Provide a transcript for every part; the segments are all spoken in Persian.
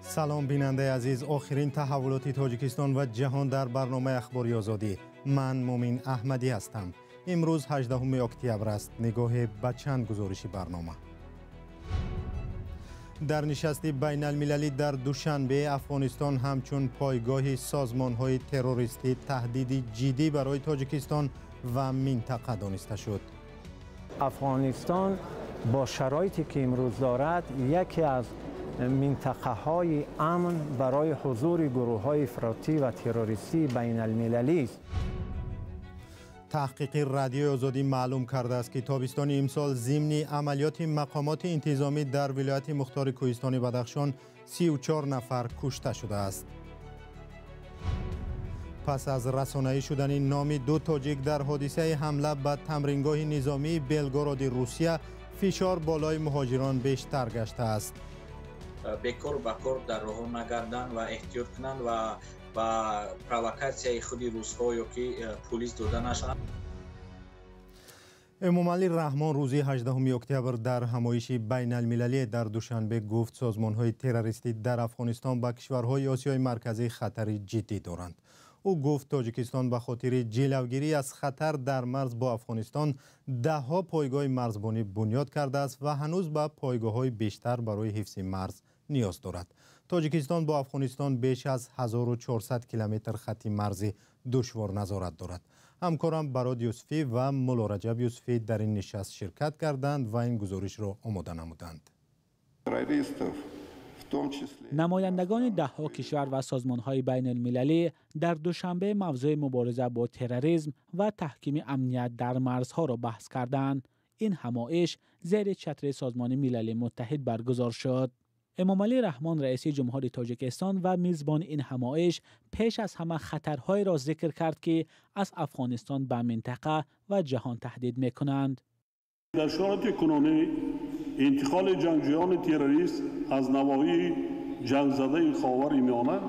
سلام بیننده عزیز، آخرین تحولات تاجیکستان و جهان در برنامه اخباری آزادی. من مومین احمدی هستم. امروز 18 اکتبر است. نگاه به چند گزارش برنامه. در نشست بین المللی در دوشنبه، افغانستان همچون پایگاه سازمان‌های تروریستی تهدید جدی برای تاجیکستان و منطقه دانسته شد. افغانستان با شرایطی که امروز دارد یکی از منطقه های امن برای حضور گروه های افراطی و تروریستی بین المللی است. تحقیق رادیو آزادی معلوم کرده است که تابستان امسال ضمن عملیات مقامات انتظامی در ولایت مختار کوهستان بدخشان 34 نفر کشته شده است. پس از رسانه‌ای شدن نام دو تاجیک در حادثه حمله به تمرینگاه نظامی بلگراد روسیه، فشار بالای مهاجران بیشتر گشته است. بکر در راه نگردن و احتیاط کنند و پرووکاسیای خود روس‌ها یا که پلیس داده نشوند. امامعلی رحمان روز 18 اکتبر در همایش بین المللی در دوشنبه گفت سازمان‌های تروریستی در افغانستان به کشورهای آسیای مرکزی خطری جدی دارند. او گفت تاجیکستان به خاطر جلوگیری از خطر در مرز با افغانستان ده‌ها پایگاه مرزبانی بنیاد کرده است و هنوز به پایگاه‌های بیشتر برای حفظ مرز نیاز دارد. تاجیکستان با افغانستان بیش از 1400 کیلومتر خط مرزی دشوار نظارت دارد. همکارم براد یوسفی و مولا رجب یوسفی در این نشست شرکت کردند و این گزارش را آماده نمودند. نمایندگان ده‌ها کشور و سازمان‌های بین المللی در دوشنبه موضوع مبارزه با تروریسم و تحکیم امنیت در مرزها را بحث کردند. این همایش زیر چتر سازمان ملل متحد برگزار شد. امامعلی رحمان رئیس جمهوری تاجیکستان و میزبان این همایش پیش از همه خطرهای را ذکر کرد که از افغانستان به منطقه و جهان تهدید می‌کنند. در شرایط کنونی انتقال جنگجویان تروریست از نواحی جنگ زده خاورمیانه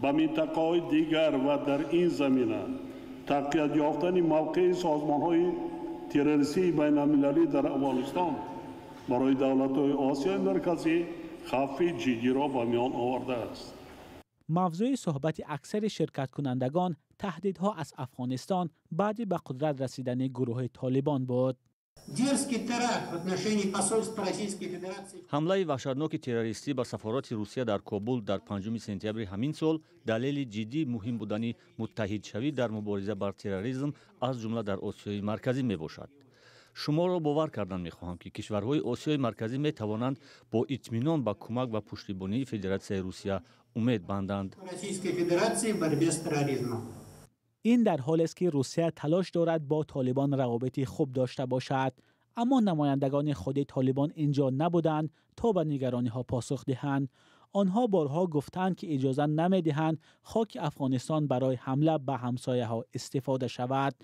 به منطقه‌های دیگر و در این زمینه تقویت یافتن موقع سازمان‌های تروریستی بین المللی در افغانستان برای دولت‌های آسیای مرکزی خوف جدی را به میان آورده است. موضوع صحبت اکثر شرکت کنندگان تهدیدها از افغانستان بعد به قدرت رسیدن گروه طالبان بود. حمله وحشتناک تروریستی به سفارت روسیه در کابل در 5 سپتامبر همین سال دلیل جدی مهم بودن متحدشوی در مبارزه با تروریسم از جمله در آسیای مرکزی می باشد. شما را باور کردن می خواهم که کشورهای آسیای مرکزی می توانند با اطمینان به کمک و پشتیبانی فدراسیون روسیه امید بندند. این در حالی است که روسیه تلاش دارد با طالبان روابط خوب داشته باشد، اما نمایندگان خود طالبان اینجا نبودند تا به نگرانی ها پاسخ دهند. آنها بارها گفتند که اجازه نمیدهند خاک افغانستان برای حمله به همسایه ها استفاده شود،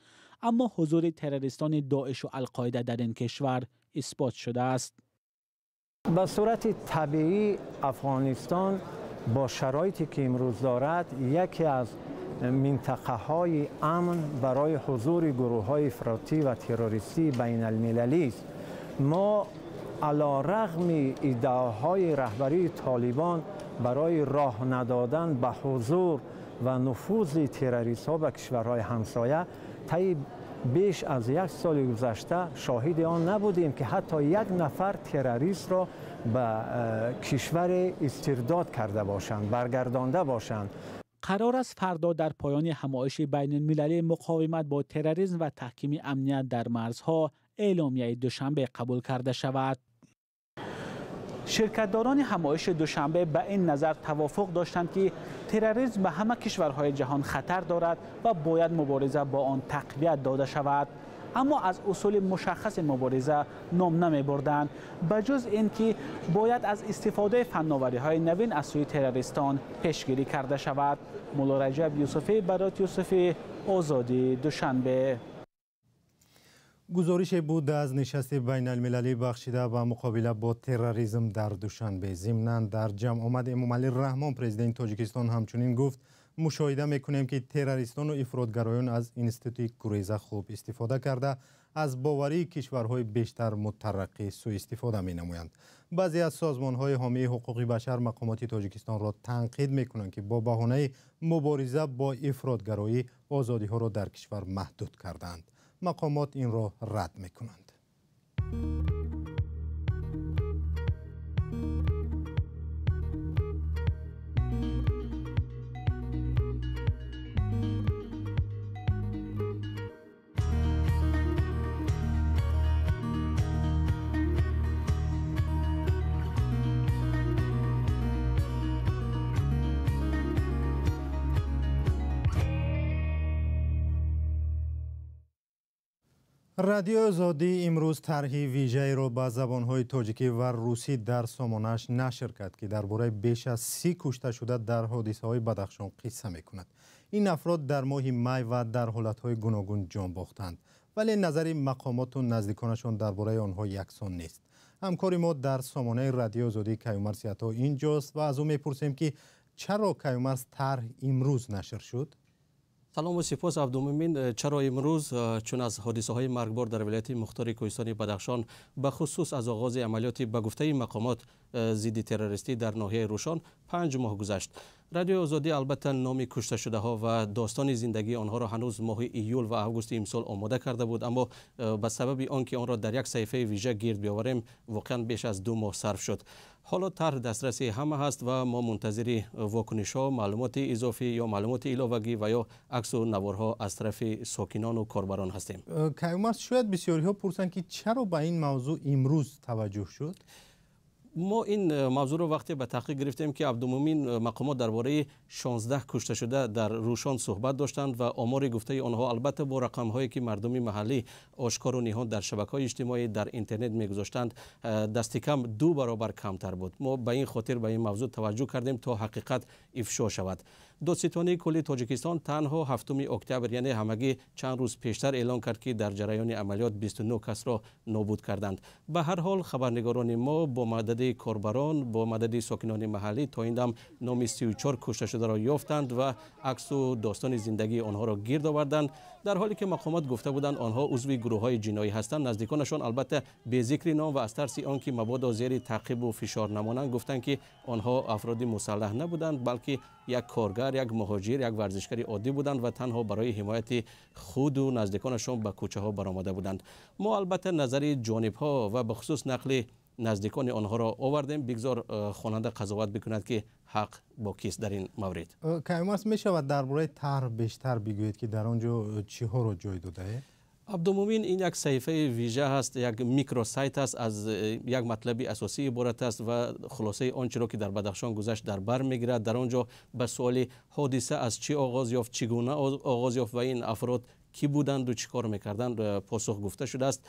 اما حضور تروریستان داعش و القاعده در این کشور اثبات شده است. به صورت طبیعی افغانستان با شرایطی که امروز دارد یکی از منطقه های امن برای حضور گروه های افراطی و تروریستی بین المللی است. ما علیرغم ادعاهای رهبری طالبان برای راه ندادن به حضور و نفوذ تروریست ها به کشورهای همسایه طی بیش از یک سال گذشته شاهد آن نبودیم که حتی یک نفر تروریست را به کشور استرداد کرده باشند، برگردانده باشند. قرار است فردا در پایان همایش بین المللی مقاومت با تروریسم و تحکیم امنیت در مرزها اعلامیه دوشنبه قبول کرده شود. شرکتداران همایش دوشنبه به این نظر توافق داشتند که تروریسم به همه کشورهای جهان خطر دارد و باید مبارزه با آن تقویت داده شود، اما از اصول مشخص مبارزه نام نمی بردند، بجز اینکه باید از استفاده فناوری‌های نوین از سوی تروریستان پیشگیری کرده شود. مولا رجب یوسفی، برات یوسفی، آزادی، دوشنبه. گزارش بود از نشست بین المللی بخشیده به مقابله با تروریسم در دوشنبه. ضمناً در جمع آمد امامعلی رحمان پرزیدنت تاجیکستان همچنین گفت مشاهده میکنیم که تروریستان و افراطگرایان از اینستیتوی گریز خوب استفاده کرده از باوری کشورهای بیشتر مترقی سوء استفاده می‌نمایند. بعضی از سازمان‌های حامی حقوق بشر مقامات تاجیکستان را تنقید می‌کنند که با بهانه مبارزه با افراطگرایی آزادی‌ها را در کشور محدود کردند. مقامات این را رد می‌کنند. رادیو آزادی امروز طرحی ویژه‌ای را با زبان‌های تاجیکی و روسی در سامانه‌اش نشر کرد که درباره بیش از 30 کشته شده در حادثه‌های بدخشان قصه می‌کند. این افراد در ماه می و در حالت‌های گوناگون جان باختند، ولی نظر مقامات و نزدیکانشان درباره آنها یکسان نیست. همکار ما در سامانه رادیو آزادی کیومرث عطا اینجاست و از او می‌پرسیم که چرا کیومرث طرح امروز نشر شد؟ سلام و سپاس عبدالمؤمن. چرا امروز؟ چون از حادثه های مرگبار در ولایت مختار کوهستان بدخشان به خصوص از آغاز عملیات به گفته مقامات ضد تروریستی در ناحیه روشان 5 ماه گذشت. رادیو آزادی البته نام کشته شده ها و داستان زندگی آنها را هنوز ماه ایول و آگوست امسال آماده کرده بود، اما به سبب آنکه آن را در یک صحیفه ویژه گرد بیاوریم واقعا بیش از 2 ماه صرف شد. حالا طرح دسترسی همه هست و ما منتظر واکنش ها، معلومات اضافی یا معلومات علاوه‌ای و یا عکس و نوارها از طرف ساکنان و کاربران هستیم. کیومرث، شاید بسیاری ها پرسند که چرا به این موضوع امروز توجه شد؟ ما این موضوع رو وقتی به تحقیق گرفتیم که عبدالمؤمن مقامات درباره 16 کشته شده در روشان صحبت داشتند و آمار گفته آنها البته با رقم هایی که مردمی محلی آشکار و نهان در شبکه‌های اجتماعی در اینترنت میگذاشتند دست کم 2 برابر کمتر بود. ما به این خاطر به این موضوع توجه کردیم تا حقیقت افشا شود. دادستانی کلی تاجیکستان تنها 7 اکتبر یعنی همگی چند روز پیشتر اعلان کرد که در جریان عملیات 29 کس را نابود کردند. به هر حال خبرنگاران ما با مدد کاربران با مدد ساکنان محلی تا این دم نام 34 کشته شده را یافتند و عکس و داستان زندگی آنها را گرد آوردند، در حالی که مقامات گفته بودند آنها عضو گروه‌های جنایی هستند. نزدیکانشان البته به ذکر نام و از ترس آنکه مبادا زیر تعقیب و فشار نمانند گفتند که آنها افراد مسلح نبودند، بلکه یک کارگر، یک مهاجر، یک ورزشکار عادی بودند و تنها برای حمایت خود و نزدیکانشان به کوچه ها برآمده بودند. ما البته نظر جانب ها و به خصوص نقل نزدیکان آنها را آوردیم. بگذار خواننده قضاوت بکند که حق با کیست در این مورد. کیومرث، می شود درباره طرح بیشتر بگویید که در آنجا چی ها را جای داده؟ عبدالمؤمن، این یک صحیفه ویژه است، یک میکرو سایت است، از یک مطلب اساسی عبارت است و خلاصه آنچه را که در بدخشان گذشت در بر میگیرد. در آنجا به سوال حادثه از چی آغاز یافت، چگونه آغاز یافت و این افراد کی بودند و چی کار میکردند پاسخ گفته شده است.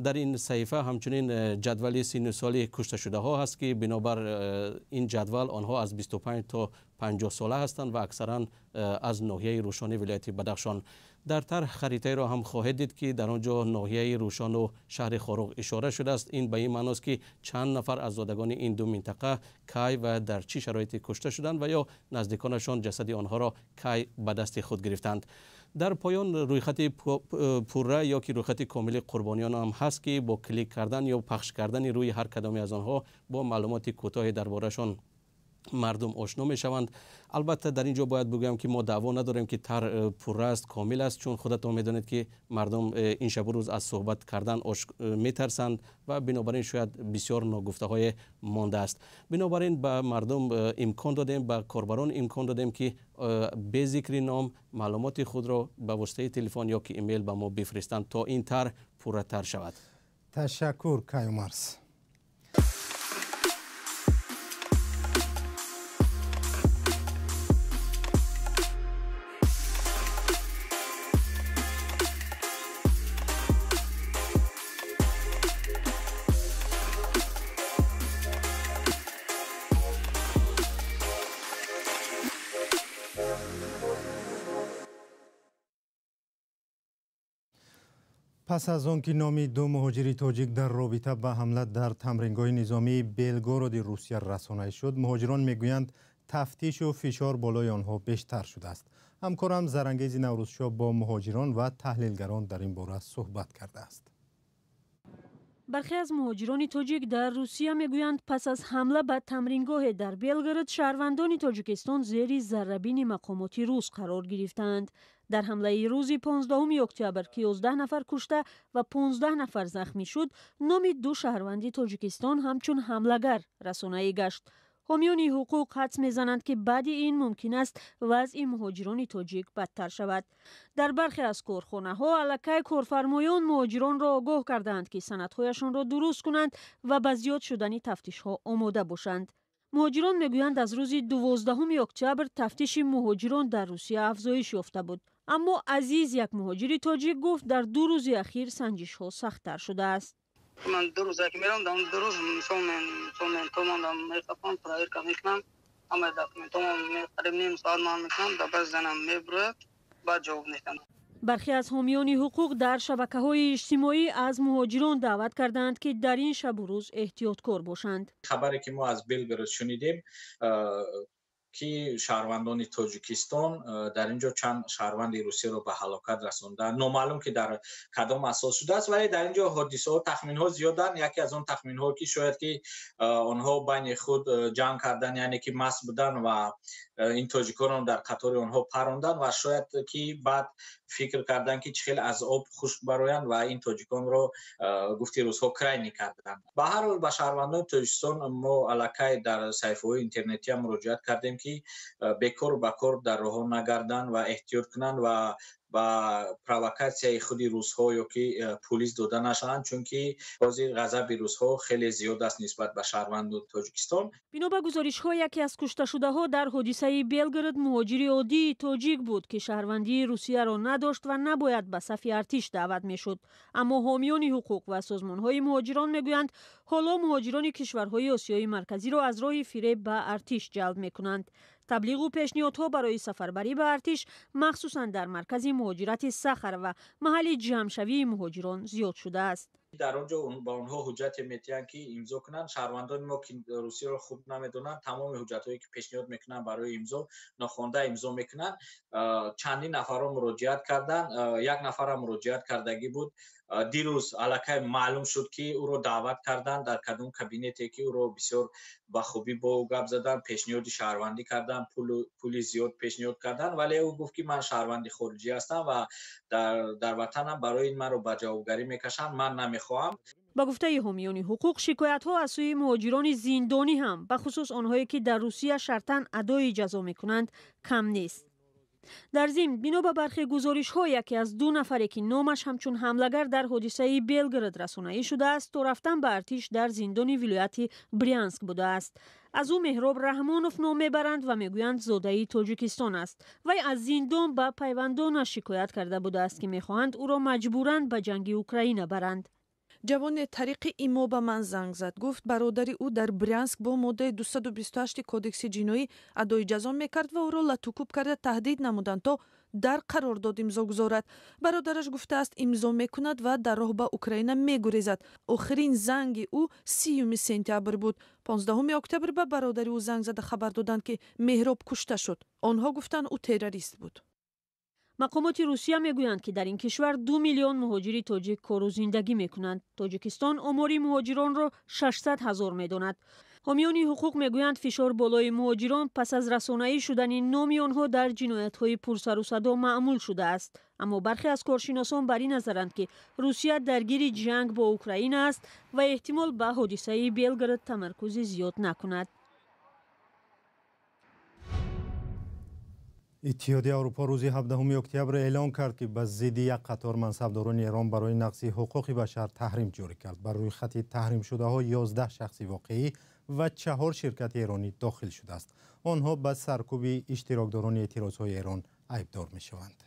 در این صحیفه همچنین جدول سن سالی کشته شده ها هست که بنابر این جدول آنها از 25 تا 50 ساله هستند و اکثرا از ناحیه روشان ولایت بدخشان. در طرح خریطه را هم خواهید دید که در آنجا ناحیه روشان و شهر خاروق اشاره شده است. این به این معنی است که چند نفر از زادگان این دو منطقه کی و در چه شرایطی کشته شدند و یا نزدیکانشان جسد آنها را کی به دست خود گرفتند. در پایان رویخط پوره یا که رویخط کامل قربانیان هم هست که با کلیک کردن یا پخش کردن روی هر کدامی از آنها با معلومات کوتاه درباره‌شان مردم آشنا می شوند. البته در اینجا باید بگویم که ما دعوا نداریم که طرح پوره است، کامل است، چون خودتان میدانید که مردم این شب و روز از صحبت کردن میترسند و بنابراین شاید بسیار ناگفته های مانده است. بنابراین به مردم امکان دادیم، به کاربران امکان دادیم که به ذکر نام معلومات خود را به واسطه تلفن یا که ایمیل به ما بفرستند تا این طرح پوره تر شود. تشکر کیومرث. پس از آن که نام 2 مهاجر تاجیک در رابطه با حمله در تمرینگاه نظامی بلگوراد روسیه رسانه‌ای شد، مهاجران میگویند تفتیش و فشار بالای آنها بیشتر شده است. همکارم زرنگیز نوروزشاه با مهاجران و تحلیلگران در این باره صحبت کرده است. برخی از مهاجران تاجیک در روسیه میگویند پس از حمله به تمرینگاه در بلگراد شهروندان تاجیکستان زیر ضربین مقامات روس قرار گرفتند. در حمله روز 15 اکتبر که 11 نفر کشته و 15 نفر زخمی شد، نام دو شهروند تاجیکستان همچون حمله‌گر رسانه‌ای گشت. حامیان حقوق حدس میزنند که بعد این ممکن است وضع مهاجران تاجیک بدتر شود. در برخی از کارخانه‌ها الکی کارفرمایان مهاجران را آگاه کردند که سندهایشان را درست کنند و به زیاد شدن تفتیش‌ها آماده باشند. مهاجران میگویند از روز 12 اکتبر تفتیش مهاجران در روسیه افزایش یافته بود. اما عزیز، یک مهاجر تاجیک گفت در 2 روز اخیر سنجش‌ها سخت‌تر شده است. من 2 روزه که میرم دارم 2 روز تومن دارم میخوام پرایر که میکنم همه داکومنتام قریب نیم ساعت من میکنم دبر زنم میبره بعد جواب نیستم. برخی از حامیان حقوق در شبکه‌های اجتماعی از مهاجران دعوت کردند که در این شب و روز احتیاطکار باشند. خبری که ما از بلگراد شنیدیم که شهروندان تاجیکستان در اینجا چند شهروند روسی رو به هلاکت رسوندن. نامعلوم که در کدام اساس شده است، ولی در اینجا حادثه ها تخمین ها زیادن. یکی از اون تخمین ها که شاید که آنها بین خود جنگ کردن، یعنی که مست بودن و این تاجیکان در قطار آنها پروندن و شاید که بعد فکر کردن که چخیل از آب خشک برآیند و این تاجیکان رو گفتی روزها کرای کردن. به هر حال به شهروندان تاجیکستان ما الکی در صفحه‌های اینترنتی هم مراجعه کردیم که بکار و بکار در راه نگردن و احتیاط کنند و با پرووکاسیای خود روس‌ها یا که پلیس داده نشوند، چون که بازی غضب روس‌ها خیلی زیاد است نسبت به شهروندان تاجیکستان. بنا به گزارش‌ها یکی از کشته شده‌ها در حادثه بلگراد مهاجر عادی تاجیک بود که شهروندی روسیه را نداشت و نباید به صف ارتش دعوت می‌شد. اما حامیان حقوق و سازمان‌های مهاجران می‌گویند حالا مهاجران کشورهای آسیای مرکزی را از راه فریب به ارتش جلب می‌کنند. تبلیغ و پیشنهادها برای سفربری به ارتش مخصوصا در مرکز مهاجرت سخر و محل جمع‌شوی مهاجران زیاد شده است. در اونجا با اونها حجت میتیان که امضا کنن. شهروندان ما که روسیه رو خوب نمیدونن تمام حجتایی که پیشنهاد میکنن برای امضا ناخوانده امضا میکنن. چندین نفر مراجعت کردن. یک نفر مراجعت کردگی بود. دیروز الکی معلوم شد که او رو دعوت کردن در کدوم کابینتی که او رو بسیار با خوبی با گپ زدن، پیشنهاد شهروندی کردن، پول زیاد پیشنهاد کردن، ولی او گفت که من شهروندی خارجی هستم و در وطنم برای این من رو به جوابگری میکشن، من نمیخوام. با گفته حامیان حقوق شکایت‌ها از سوی مهاجران زندانی هم به خصوص آنهایی که در روسیه شرطاً ادای جزا میکنند کم نیست. در ضمن بنا به برخی گزارش‌ها یکی از 2 نفری که نامش همچون حمله‌گر در حادثه بلگراد رسانه‌ای شده است تا رفتن به ارتش در زندان ولایت بریانسک بوده است. از او مهراب رحمانوف نام میبرند و میگویند زاده تاجیکستان است. وی از زندان به پیوندانش شکایت کرده بوده است که میخواهند او را مجبوراً به جنگ اوکراین برند. جوان طریق ایما به من زنگ زد. گفت برادری او در برянск با ماده 228 کودکس جنایی ادای جزا میکرد و او را لطوکوب کرده تهدید نمودند تا در قرارداد امضا گذارد. برادرش گفته است امضا میکند و در راه به اوکراین میگریزد. آخرین زنگ او 30 سپتامبر بود. 15 اکتبر به برادری او زنگ زده خبر دادند که مهراب کشته شد. آنها گفتند او تروریست بود. مقامات روسیه میگویند که در این کشور 2 میلیون مهاجر تاجیک کار و زندگی میکنند. تاجیکستان آمار مهاجران را 600,000 میداند. حامیان حقوق میگویند فشار بالای مهاجران پس از رسانه‌ای شدن نام آنها در جنایت‌های پرسر و صدا معمول شده است. اما برخی از کارشناسان بر این نظرند که روسیه درگیر جنگ با اوکراین است و احتمال به حادثه بلگراد تمرکز زیاد نکند. اتحادیه اروپا روز 17 اکتبر اعلام کرد که به ضد یک قطار منصبداران ایران برای نقض حقوق بشر تحریم جاری کرد. بر روی خط تحریم شده ها 11 شخص واقعی و 4 شرکت ایرانی داخل شده است. آنها به سرکوب اشتراکداران اعتراضهای ایران عیبدار می شوند.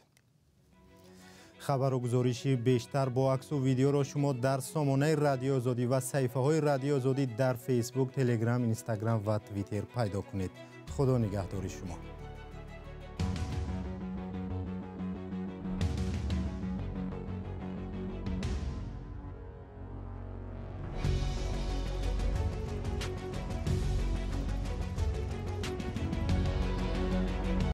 خبر و گزارشی بیشتر با عکس و ویدیو را شما در سامانه رادیو آزادی و صفحه های رادیو آزادی در فیسبوک، تلگرام، اینستاگرام و توییتر پیدا کنید. خدا نگهدار شما.